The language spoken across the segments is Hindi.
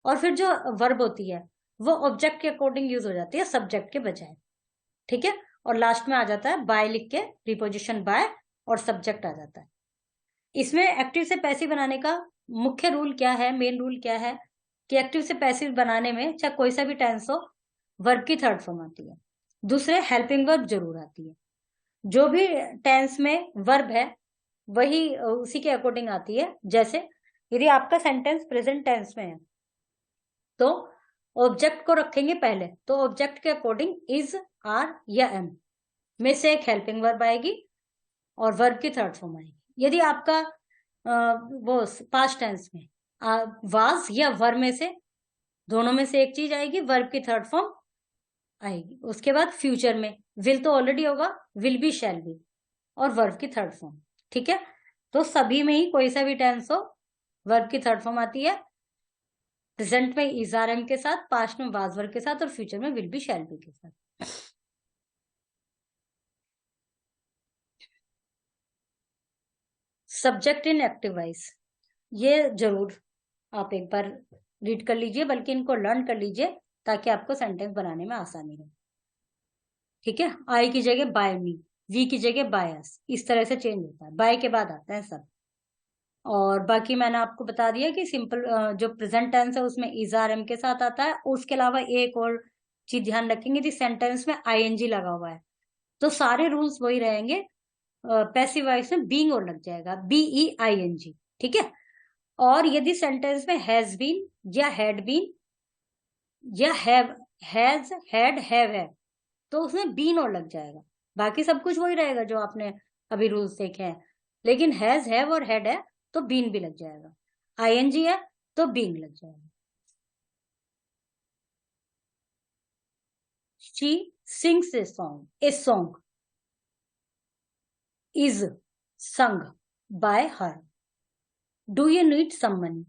और फिर जो वर्ब होती है वो ऑब्जेक्ट के अकॉर्डिंग यूज हो जाती है सब्जेक्ट के बजाय, ठीक है। और लास्ट में आ जाता है बाय लिख के, प्रीपोजिशन बाय और सब्जेक्ट आ जाता है। इसमें एक्टिव से पैसिव बनाने का मुख्य रूल क्या है, मेन रूल क्या है कि एक्टिव से पैसिव बनाने में चाहे कोई सा भी टेंस हो, वर्ब की थर्ड फॉर्म आती है। दूसरे हेल्पिंग वर्ब जरूर आती है। जो भी टेंस में वर्ब है वही उसी के अकॉर्डिंग आती है। जैसे यदि आपका सेंटेंस प्रेजेंट टेंस में है तो ऑब्जेक्ट को रखेंगे पहले, तो ऑब्जेक्ट के अकॉर्डिंग इज, आर या एम में से एक हेल्पिंग वर्ब आएगी और वर्ब की थर्ड फॉर्म आएगी। यदि आपका वो पास्ट टेंस में वाज या वर में से दोनों में से एक चीज आएगी, वर्ब की थर्ड फॉर्म आएगी। उसके बाद फ्यूचर में विल तो ऑलरेडी होगा, विल बी, शैल बी और वर्ब की थर्ड फॉर्म, ठीक है। तो सभी में ही कोई सा भी टेंस हो वर्ब की थर्ड फॉर्म आती है। प्रेजेंट में इज आर एम के साथ, पास्ट में वाज वर के साथ और फ्यूचर में विल बी शैल बी के साथ। सब्जेक्ट इन एक्टिव वॉइस, ये जरूर आप एक बार रीड कर लीजिए, बल्कि इनको लर्न कर लीजिए ताकि आपको सेंटेंस बनाने में आसानी हो, ठीक है। आई की जगह बाय मी, वी की जगह बाय अस, इस तरह से चेंज होता है, बाय के बाद आता है सब। और बाकी मैंने आपको बता दिया कि सिंपल जो प्रेजेंट टेंस है उसमें इज आर एम के साथ आता है। उसके अलावा एक और चीज ध्यान रखेंगे कि सेंटेंस में आईएनजी लगा हुआ है तो सारे रूल्स वही रहेंगे। पैसिव वॉइस में बीइंग और लग जाएगा, BEING, ठीक है। और यदि सेंटेंस में हैज बीन या हैड बीन या हैज, हैड, हैव है तो उसमें बीन और लग जाएगा। बाकी सब कुछ वही रहेगा जो आपने अभी रूल्स देखे हैं, लेकिन हैज, हैव और हैड है तो बीन भी लग जाएगा। आईएनजी है तो बीन लग जाएगा। She sings a song is sung by her. Do you need some money.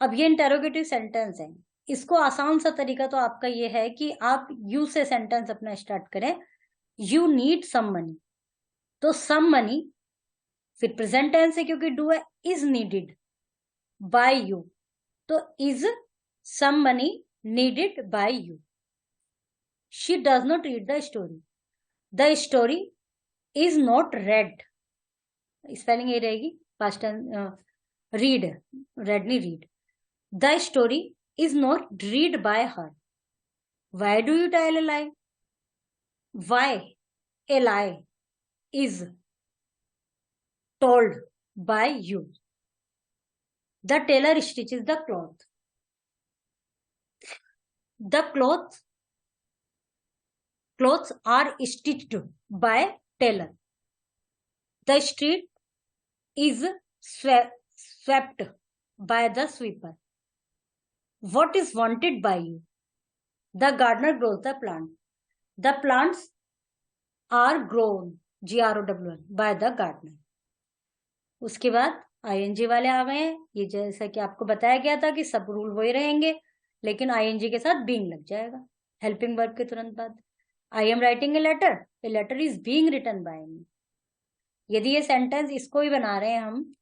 अब ये इंटेरोगेटिव सेंटेंस है। इसको आसान सा तरीका तो आपका ये है कि आप यू से सेंटेंस अपना स्टार्ट करें। यू नीड सम मनी, तो सम मनी फिर प्रेजेंट टेंस है क्योंकि डू है, इज नीडेड बाय यू, तो is some money needed by you. She does not read the story, the story is not read, spelling ये रहेगी पास्ट टेंस, रीड, रेड नहीं read. The story is not read by her. Why do you tell a lie, why a lie is told by you. The tailor stitches the cloth. The clothes are stitched by tailor. The street is swept by the sweeper. What is wanted by you? The gardener grows the plant. The plants are grown, GROWN, by the gardener. उसके बाद आईएनजी वाले आ गए हैं। ये जैसा कि आपको बताया गया था कि सब रूल वही रहेंगे, लेकिन आईएनजी के साथ बीइंग लग जाएगा हेल्पिंग वर्ब के तुरंत बाद। I am writing a letter is being written by me. यदि ये सेंटेंस इसको ही बना रहे हैं हम,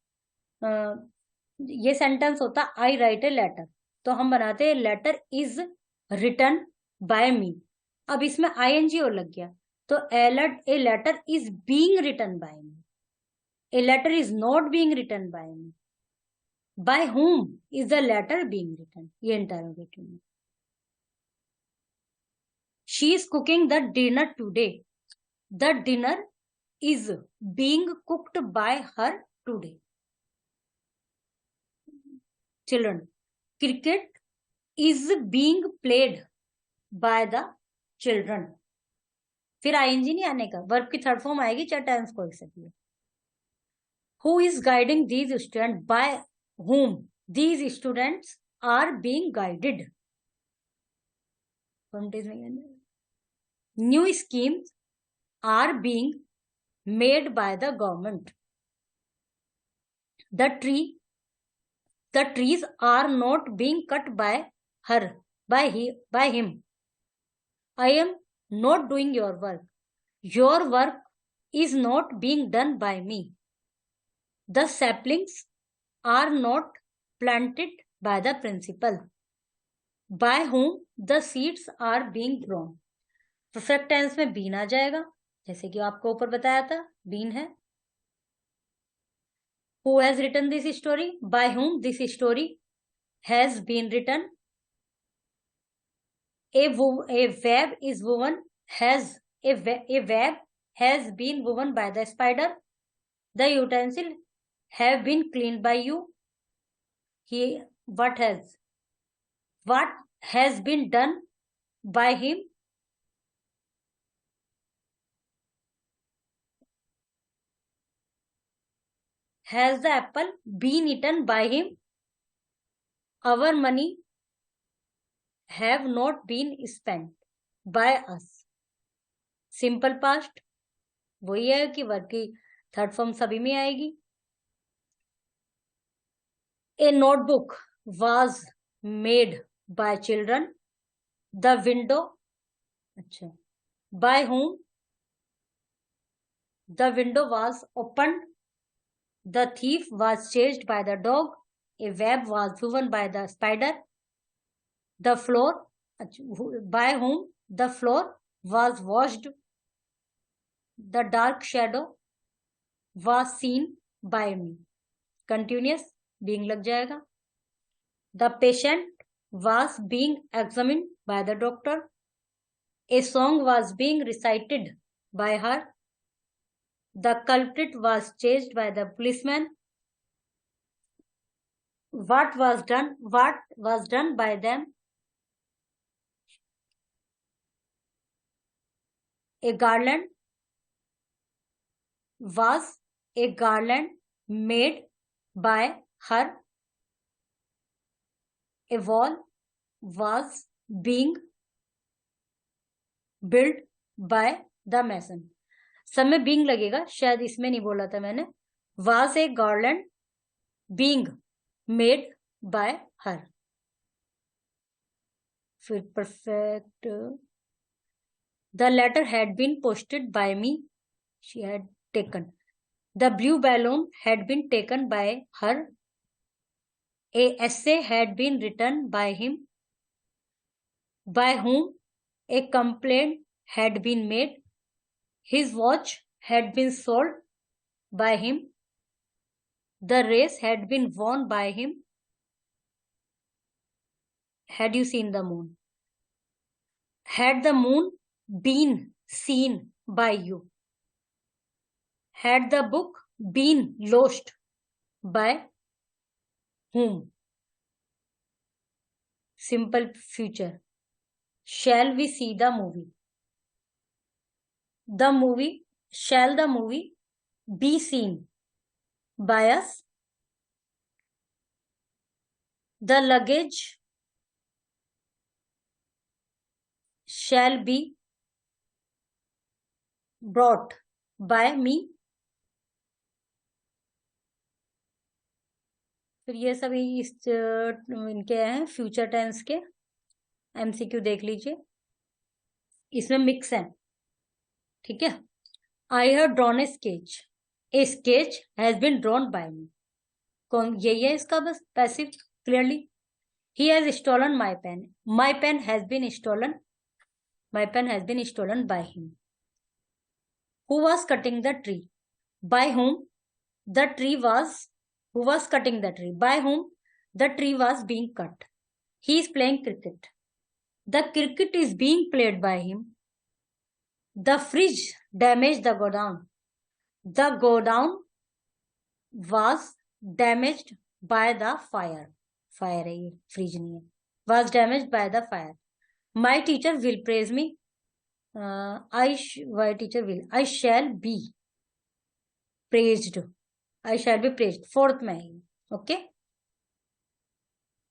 ये सेंटेंस होता आई राइट ए लेटर, तो हम बनाते हैं letter is written by me. अब इसमें आईएनजी और लग गया तो a letter is being written by me. A letter is not being written by me. By whom is the letter being written? ये interrogative में. She is cooking the dinner today. The dinner is being cooked by her today. Children, cricket is being played by the children. फिर आईएनजी नहीं आने का, वर्ब की थर्ड फॉर्म आएगी चाहे टेंस कोई सा भी। Who is guiding these students? By whom these students are being guided? New schemes are being made by the government. The trees are not being cut by her, by him. I am not doing your work. Your work is not being done by me. The saplings are not planted by the principal. By whom the seeds are being grown. Perfect tense में बीन आ जाएगा, जैसे कि आपको ऊपर बताया था, बीन है. Who has written this story? By whom this story has been written. A web is woven, a web has been woven by the spider. The utensil have been cleaned by you. What has been done by him? Has the apple been eaten by him? Our money have not been spent by us. Simple past वही है कि वर्ब की थर्ड फॉर्म सभी में आएगी. A notebook was made by children. The window, अच्छा, by whom? The window was opened. The thief was chased by the dog. A web was woven by the spider. The floor, by whom? The floor was washed. The dark shadow was seen by me. Continuous being लग जाएगा. The patient was being examined by the doctor. A song was being recited by her. The culprit was chased by the policeman. What was done by them? A garland made by her. A wall was being built by the mason. सब में being लगेगा, शायद इसमें नहीं बोला था मैंने. Was a garland being made by her. फिर perfect. The letter had been posted by me. She had taken. The blue balloon had been taken by her. A essay had been written by him. By whom? A complaint had been made. His watch had been sold by him. The race had been won by him. Had you seen the moon? Had the moon been seen by you? Had the book been lost by whom? Simple future. Shall we see the movie? Shall the movie be seen by us? The luggage shall be brought by me. फिर ये सभी इनके हैं फ्यूचर टेंस के. एमसीक्यू देख लीजिए, इसमें मिक्स है. ठीक है. I have drawn a sketch. A sketch has been drawn by me. कौन? यही है इसका बस passive clearly. He has stolen my pen. My pen has been stolen. My pen has been stolen by him. Who was cutting the tree? By whom the tree was. Who was cutting the tree? By whom the tree was being cut. He is playing cricket. The cricket is being played by him. The fridge damaged the godown. The godown was damaged by the fire. Fire है ये, fridge नहीं है. Was damaged by the fire. My teacher will praise me. My teacher will. I shall be praised. I shall be praised. Fourth में है. ओके.